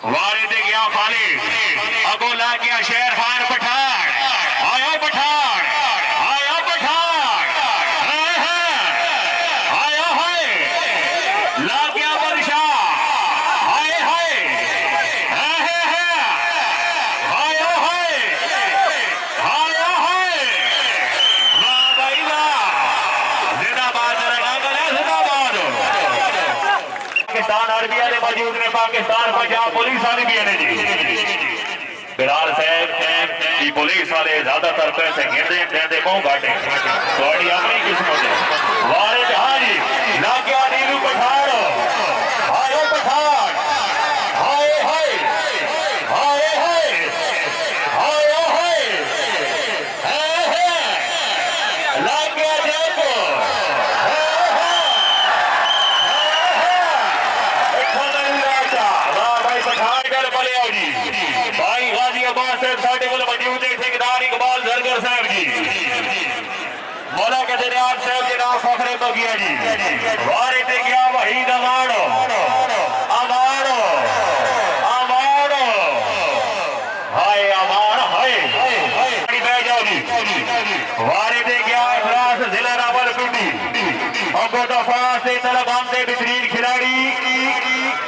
वारे दे गया खालिद अगो ला गया शेर खान पठान आया पठान आया पठान आया है ला गया बादशाह हाय हाय आया है आया है वाह भाई वाह जिंदाबाद जिंदाबाद पाकिस्तान आर्मी वाले मौजूद ने पाकिस्तान पंजाब पुलिस वाले भी है जी बिलाल साहब की पुलिस वाले ज्यादातर पैसे गिरते देते बहुत घाटे थोड़ी अपनी किस्मत है वारे जहां जी ला गया नीलू पठान आयो पठान हाय हाय हाय हाय आयो हाय ला गया देखो भाई गाजी अब्बास साहब साढ़े को मौजूद है ठेकेदार इकबाल जरगर साहब जी मौला के दरियाब साहब के नाम फखरे बगिया जी वारे ते गया वहीद अमाड़ो अमाड़ो अमाड़ो हाय अमाड़ हाय बह जाओ जी वारे ते गया इखलास जिला रावलपिंडी अगो दफास से तलगाम से बेहतरीन खिलाड़ी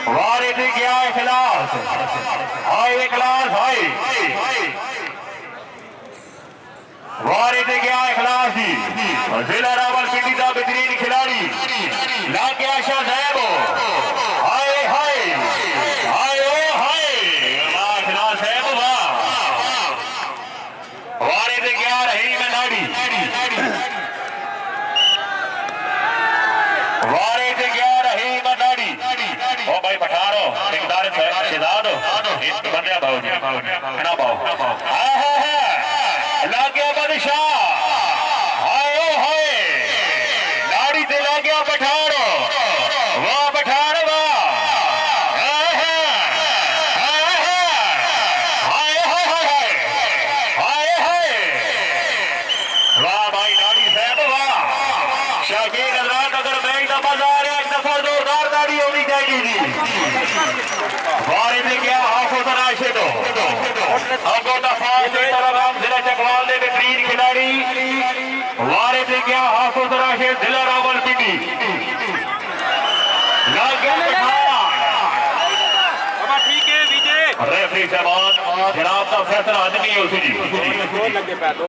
वारे ते गया इखलास हाय इखलास हाय वारे ते गया इखलास जी जिला रावलपिंडी का बेहतरीन खिलाड़ी ला गया शाह साहब हाय हाय हाय ओ हाय इखलास साहब वाह वारे ते गया रही में नाड़ी वारे ते गया रही में नाड़ी ओ भाई पठारो ठेकेदार शिदाद बंदे भाव जी ना भाव ला गया बादशाह हाय ओ हाय नाड़ी ते ला गया पठारो वाह पठार वाह हाय हाय हाय हाय वाह भाई नाड़ी साहब वाह शाकीर हजरात अगर मैं एक दफा जा रहा एक दफा जोरदार दाढ़ी होनी चाहिए जी वारे ने क्या हाफिज राशिद अगो दफा जिला चकवाल ने बेहतरीन खिलाड़ी वारे ने क्या हाफिज राशिद जिला रावलपिंडी ठीक है विजय रेफरी साहब जनाब का फैसला आज नहीं हो सी